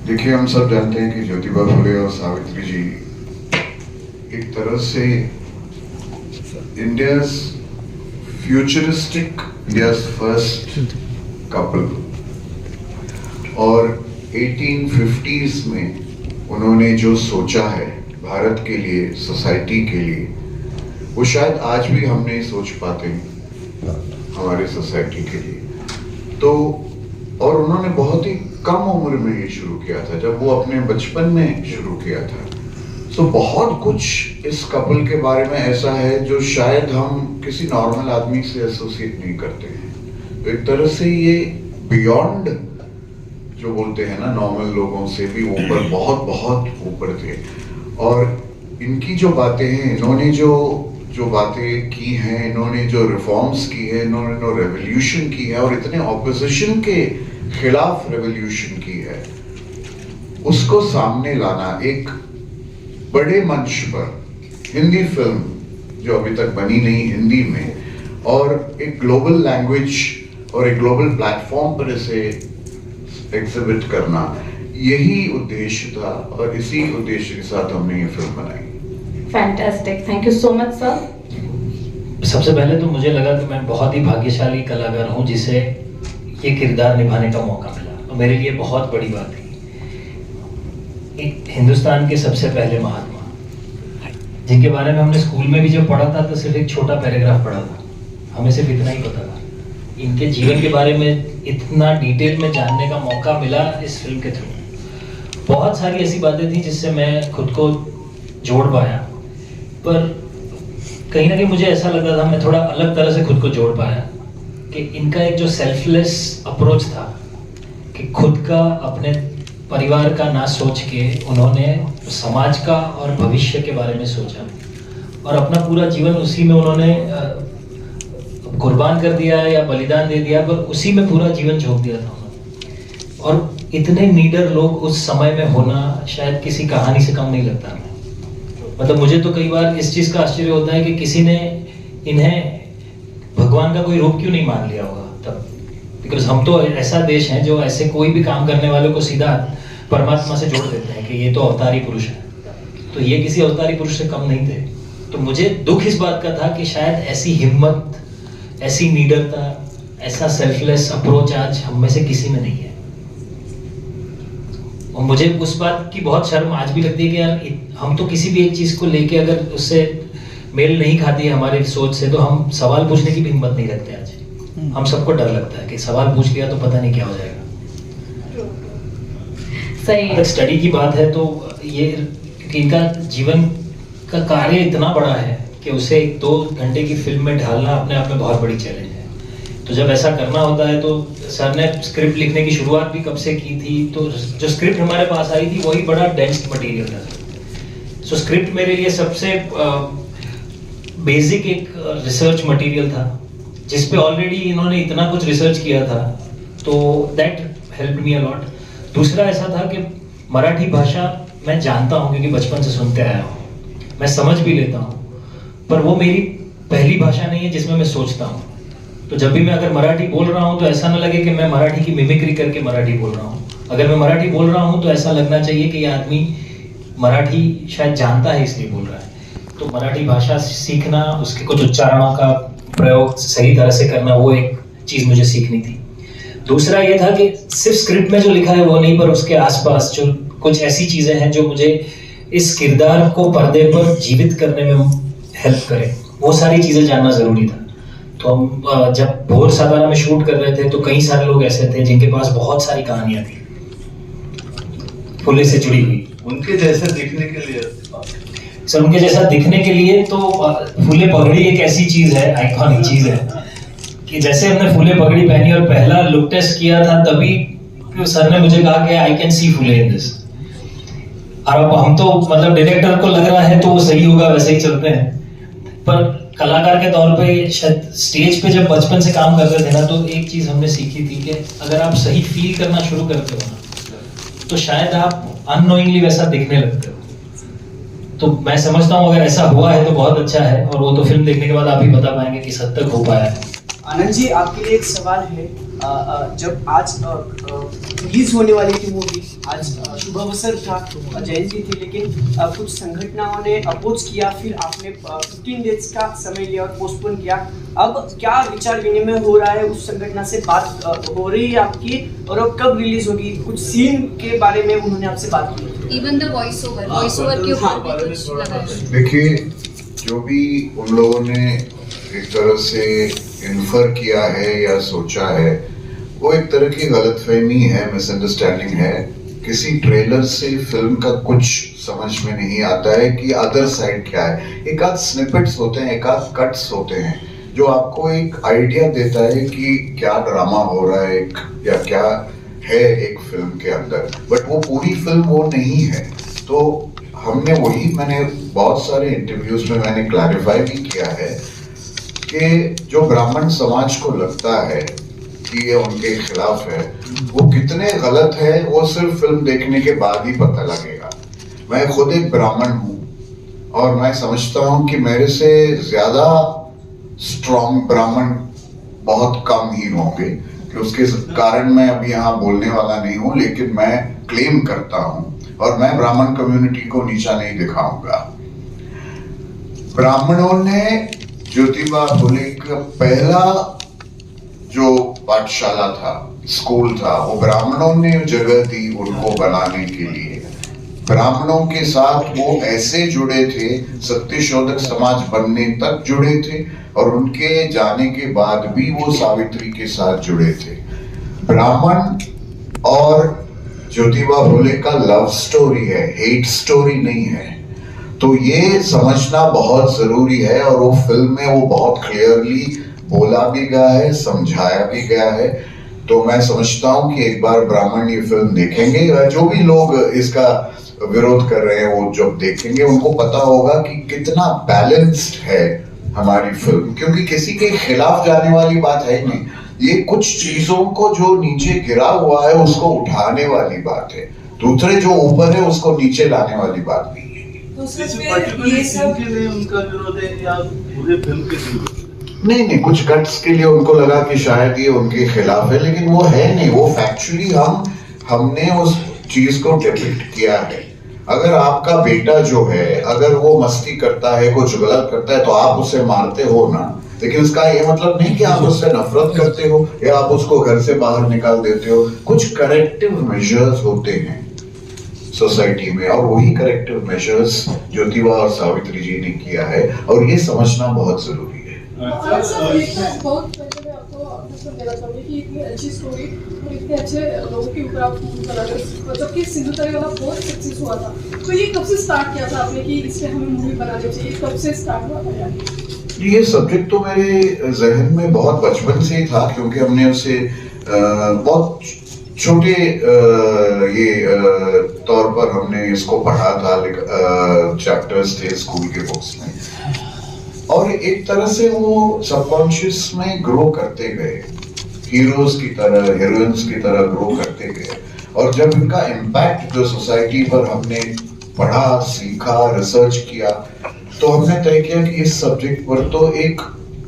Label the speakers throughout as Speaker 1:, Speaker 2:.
Speaker 1: देखिए, हम सब जानते हैं कि ज्योतिबा फुले और सावित्री जी एक तरह से India's futuristic, India's first couple, और 1850s में उन्होंने जो सोचा है भारत के लिए, सोसाइटी के लिए, वो शायद आज भी हम नहीं सोच पाते हमारे सोसाइटी के लिए। तो और उन्होंने बहुत ही कम उम्र में ये शुरू किया था, जब वो अपने बचपन में शुरू किया था। तो बहुत कुछ इस कपल के बारे में ऐसा है जो शायद हम किसी नॉर्मल आदमी से एसोसिएट नहीं करते हैं। तो एक तरह से ये बियॉन्ड, जो बोलते हैं ना, नॉर्मल लोगों से भी ऊपर, बहुत बहुत ऊपर थे। और इनकी जो बातें हैं, इन्होंने जो बातें की हैं, इन्होंने जो रिफॉर्म्स की है, इन्होंने जो रेवोल्यूशन की है और इतने ऑपोजिशन के खिलाफ रेवोल्यूशन की है, उसको सामने लाना एक बड़े मंच पर, हिंदी फिल्म जो अभी तक बनी नहीं हिंदी में, और एक ग्लोबल लैंग्वेज और एक ग्लोबल प्लेटफॉर्म पर इसे एग्जिबिट करना, यही उद्देश्य था और इसी उद्देश्य के साथ हमने ये फिल्म बनाई।
Speaker 2: Fantastic, thank you so much sir.
Speaker 3: सबसे पहले तो मुझे लगा कि मैं बहुत ही भाग्यशाली कलाकार हूँ जिसे ये किरदार निभाने का मौका मिला, और मेरे लिए बहुत बड़ी बात थी। एक हिंदुस्तान के सबसे पहले महात्मा, जिनके बारे में हमने स्कूल में भी जब पढ़ा था तो सिर्फ एक छोटा पैराग्राफ पढ़ा था, हमें सिर्फ इतना ही पता था। इनके जीवन के बारे में इतना डिटेल में जानने का मौका मिला इस फिल्म के थ्रू। बहुत सारी ऐसी बातें थी जिससे मैं खुद को जोड़ पाया, पर कहीं ना कहीं मुझे ऐसा लगा था मैं थोड़ा अलग तरह से खुद को जोड़ पाया कि इनका एक जो सेल्फलेस अप्रोच था कि खुद का, अपने परिवार का ना सोच के उन्होंने समाज का और भविष्य के बारे में सोचा, और अपना पूरा जीवन उसी में उन्होंने कुर्बान कर दिया या बलिदान दे दिया, पर उसी में पूरा जीवन झोंक दिया था उन्होंने। और इतने नीडर लोग उस समय में होना शायद किसी कहानी से कम नहीं लगता हमें। मतलब मुझे तो कई बार इस चीज का आश्चर्य होता है कि किसी ने इन्हें भगवान का कोई रूप क्यों नहीं मान लिया होगा तब, बिकॉज हम तो ऐसा देश है जो ऐसे कोई भी काम करने वाले को सीधा परमात्मा से जोड़ देते हैं कि ये तो अवतारी पुरुष है, तो ये किसी अवतारी पुरुष से कम नहीं थे। तो मुझे दुख इस बात का था कि शायद ऐसी हिम्मत, ऐसी नीडरता, ऐसा सेल्फलेस अप्रोच आज हम में से किसी में नहीं है। और मुझे उस बात की बहुत शर्म आज भी लगती है कि यार हम तो किसी भी एक चीज को लेके अगर उससे मेल नहीं खाती है हमारी सोच से, तो हम सवाल पूछने की भी हिम्मत नहीं रखते आज। हम सबको डर लगता है कि सवाल पूछ लिया तो पता नहीं क्या हो जाएगा।
Speaker 2: सही।
Speaker 3: अगर स्टडी की बात है तो ये, क्योंकि इनका जीवन का कार्य इतना बड़ा है कि उसे 2 घंटे की फिल्म में ढालना अपने आप में बहुत बड़ी चैलेंज है। तो जब ऐसा करना होता है तो सर ने स्क्रिप्ट लिखने की शुरुआत भी कब से की थी, तो जो स्क्रिप्ट हमारे पास आई थी वही बड़ा डेंस मटेरियल था। सो स्क्रिप्ट मेरे लिए सबसे बेसिक एक रिसर्च मटेरियल था, जिस पे ऑलरेडी इन्होंने इतना कुछ रिसर्च किया था, तो that helped me a lot. दूसरा ऐसा था कि मराठी भाषा मैं जानता हूँ क्योंकि बचपन से सुनते आया हूँ, मैं समझ भी लेता हूँ, पर वो मेरी पहली भाषा नहीं है जिसमें मैं सोचता हूँ। तो जब भी मैं अगर मराठी बोल रहा हूँ तो ऐसा ना लगे कि मैं मराठी की मिमिक्री करके मराठी बोल रहा हूँ। अगर मैं मराठी बोल रहा हूँ तो ऐसा लगना चाहिए कि ये आदमी मराठी शायद जानता है इसलिए बोल रहा है। तो मराठी भाषा सीखना, उसके कुछ उच्चारणों का प्रयोग सही तरह से करना, वो एक चीज मुझे सीखनी थी। दूसरा ये था कि सिर्फ स्क्रिप्ट में जो लिखा है वो नहीं, पर उसके आसपास जो कुछ ऐसी चीजें हैं जो मुझे इस किरदार को पर्दे पर जीवित करने में हेल्प करें, वो सारी चीजें जानना जरूरी था। तो हम जब भोर सातारा में शूट कर रहे थे तो कई सारे लोग ऐसे थे जिनके पास बहुत सारी कहानियां थी फुले से जुड़ी हुई।
Speaker 4: उनके जैसे दिखने के लिए
Speaker 3: सर, उनके जैसा दिखने के लिए तो फुले पगड़ी एक ऐसी चीज है, आइकॉनिक चीज है, कि जैसे हमने फुले पगड़ी पहनी और पहला लुक टेस्ट किया था तभी सर ने मुझे कहा कि I can see Phule in this. और अब हम तो मतलब डायरेक्टर को लग रहा है तो वो सही होगा, वैसे ही चलते हैं, पर कलाकार के तौर पे शायद स्टेज पे जब बचपन से काम करते थे ना, तो एक चीज हमने सीखी थी कि अगर आप सही फील करना शुरू करते हो ना, तो शायद आप अननोइंगली वैसा दिखने लगते हो। तो मैं समझता हूँ अगर ऐसा हुआ है तो बहुत अच्छा है, और वो तो फिल्म देखने के बाद आप ही बता पाएंगे कि किस हद तक हो पाया है।
Speaker 5: आनंद जी, आपके लिए एक सवाल है। जब आज रिलीज होने वाली थी मूवी, आज शुभ अवसर था, जयंती थी, लेकिन कुछ संगठनों ने अपोज किया, फिर आपने 15 डेज का समय लिया और पोस्टपोन किया। अब क्या विचार विनिमय हो रहा है, उस संगठन से बात हो रही है आपकी, और अब कब रिलीज होगी? कुछ सीन के बारे में उन्होंने आपसे बात की?
Speaker 6: इवन द वॉइस ओवर के ऊपर भी कुछ लगा है?
Speaker 1: देखिए, जो भी उन लोगों ने एक तरह से इन्फर किया है या सोचा है, वो एक तरह की गलतफहमी है, मिसअंडरस्टैंडिंग है। किसी ट्रेलर से फिल्म का कुछ समझ में नहीं आता है कि अदर साइड क्या है। एक आध स्निपेट्स होते हैं, एक आध कट्स होते हैं जो आपको एक आइडिया देता है कि क्या ड्रामा हो रहा है या क्या है एक फिल्म के अंदर, बट वो पूरी फिल्म वो नहीं है। तो हमने वही, मैंने बहुत सारे इंटरव्यूज में मैंने क्लैरिफाई भी किया है कि जो ब्राह्मण समाज को लगता है कि ये उनके खिलाफ है, वो कितने गलत है वो सिर्फ फिल्म देखने के बाद ही पता लगेगा। मैं खुद एक ब्राह्मण हूँ और मैं समझता हूँ कि मेरे से ज्यादा स्ट्रॉन्ग ब्राह्मण बहुत कम ही होंगे, कि उसके कारण मैं अभी यहाँ बोलने वाला नहीं हूँ, लेकिन मैं क्लेम करता हूँ और मैं ब्राह्मण कम्युनिटी को नीचा नहीं दिखाऊंगा। ब्राह्मणों ने ज्योतिबा फुले का पहला जो पाठशाला था, स्कूल था, वो ब्राह्मणों ने जगह दी उनको बनाने के लिए। ब्राह्मणों के साथ वो ऐसे जुड़े थे, सत्यशोधक समाज बनने तक जुड़े थे, और उनके जाने के बाद भी वो सावित्री के साथ जुड़े थे। ब्राह्मण और ज्योतिबा फुले का लव स्टोरी है, हेट स्टोरी नहीं है। तो ये समझना बहुत जरूरी है, और वो फिल्म में वो बहुत क्लियरली बोला भी गया है, समझाया भी गया है। तो मैं समझता हूँ कि एक बार ब्राह्मण ये फिल्म देखेंगे, जो भी लोग इसका विरोध कर रहे हैं वो जब देखेंगे उनको पता होगा कि कितना बैलेंस्ड है हमारी फिल्म, क्योंकि किसी के खिलाफ जाने वाली बात है नहीं। ये कुछ चीजों को जो नीचे गिरा हुआ है उसको उठाने वाली बात है, दूसरे जो ऊपर है उसको नीचे लाने वाली बात नहीं है।
Speaker 4: ये सब के लिए उनका विरोध है या पूरे फिल्म के लिए?
Speaker 1: नहीं, कुछ कट्स के लिए उनको लगा कि शायद ये उनके खिलाफ है, लेकिन वो है नहीं। वो फैक्चुअली हमने उस चीज को डिपिक्ट किया है। अगर आपका बेटा जो है, अगर वो मस्ती करता है, कुछ गलत करता है, तो आप उसे मारते हो ना, लेकिन इसका ये मतलब नहीं कि आप उससे नफरत करते हो या आप उसको घर से बाहर निकाल देते हो। कुछ करेक्टिव मेजर्स होते हैं सोसाइटी में, और वही करेक्टिव मेजर्स ज्योतिबा और सावित्री जी ने किया है, और ये समझना बहुत जरूरी है।
Speaker 7: बहुत पहले मैं आपको अपडेट देना चाहूंगी कि इतनी अच्छी स्टोरी और इतने अच्छे लोगों के ऊपर आप बना रहे, जबकि सिंधुताई वाला बहुत सक्सेस हुआ था। तो ये कब से स्टार्ट किया था आपने कि इससे हमें मूवी बनानी चाहिए, कब से स्टार्ट हुआ था?
Speaker 1: ये सब्जेक्ट तो मेरे जहन में बहुत बचपन से ही था, क्योंकि हमने उसे बहुत छोटे तौर पर हमने इसको पढ़ा था, चैप्टर्स थे स्कूल के बुक्स में, और एक तरह से वो सबकॉन्शियस में ग्रो करते गए, हीरोज की तरह, हीरोइंस की तरह ग्रो करते गए। और जब इनका इम्पैक्ट जो सोसाइटी पर हमने पढ़ा, सीखा, रिसर्च किया, तो हमने तय किया कि इस सब्जेक्ट पर तो एक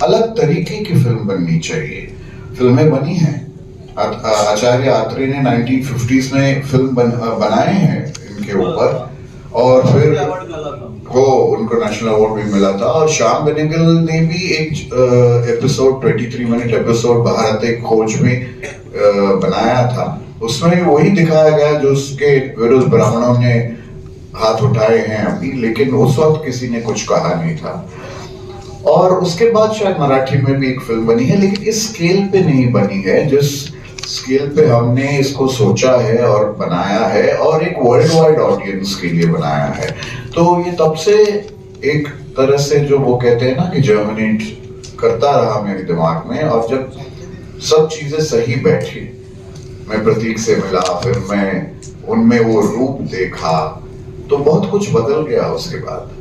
Speaker 1: अलग तरीके की फिल्म बननी चाहिए। फिल्में बनी हैं, आचार्य आत्रे ने 1950s में फिल्म बनाए हैं इनके ऊपर, और फिर वो उनको नेशनल अवार्ड भी मिला था। और श्याम बेनेगल ने भी एक एपिसोड 23 मिनट एपिसोड भारत एक खोज में बनाया था, उसमें वही दिखाया गया जो उसके विरुद्ध ब्राह्मणों ने हाथ उठाए हैं अभी, लेकिन उस वक्त किसी ने कुछ कहा नहीं था। और उसके बाद शायद मराठी में भी एक फिल्म बनी है, लेकिन इस स्केल पे नहीं बनी है जिस स्केल पे हमने इसको सोचा है और बनाया है, और एक वर्ल्ड वाइड ऑडियंस के लिए बनाया है। तो ये तब से एक तरह से जो वो कहते हैं ना कि जर्मिनेट करता रहा मेरे दिमाग में, और जब सब चीजें सही बैठी, मैं प्रतीक से मिला, फिर मैं उनमें वो रूप देखा, तो बहुत कुछ बदल गया उसके बाद।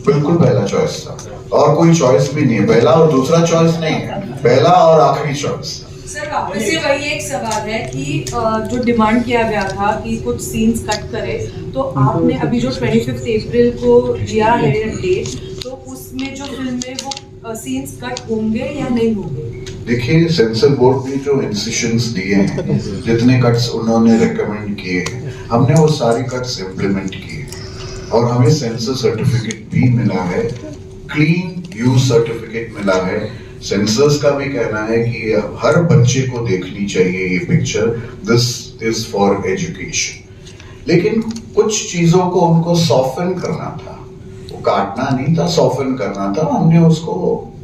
Speaker 1: बिल्कुल पहला चॉइस था, और कोई चॉइस भी नहीं है, पहला और दूसरा चॉइस नहीं है, पहला और आखिरी चॉइस।
Speaker 8: सर वापस से वही एक सवाल है कि जो डिमांड किया गया था कि कुछ सीन्स कट करे, तो आपने अभी जो 25 अप्रैल को दिया है डेट, तो उसमें जो फिल्म में वो सीन्स कट होंगे या नहीं होंगे?
Speaker 1: देखिए सेंसर बोर्ड ने जो इंसिशंस दिए हैं, जितने कट्स उन्होंने रेकमेंड किए हैं, हमने वो सारी कट्स इम्प्लीमेंट किए और हमें सेंसर सर्टिफिकेट भी मिला है, क्लीन यूज सर्टिफिकेट मिला है। सेंसर्स का भी कहना है कि हर बच्चे को देखनी चाहिए ये picture, this is for education. लेकिन कुछ चीजों को उनको सॉफ्टन करना था, वो काटना नहीं था, सॉफ्टन करना था। हमने उसको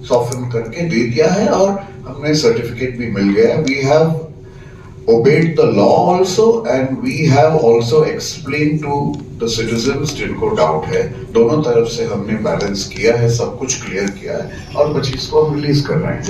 Speaker 1: सॉफ्टन करके दे दिया है और हमें सर्टिफिकेट भी मिल गया है। We have obeyed the law also and we have also explained to the citizens जिनको डाउट है। दोनों तरफ से हमने बैलेंस किया है, सब कुछ क्लियर किया है और 25 को हम रिलीज कर रहे हैं।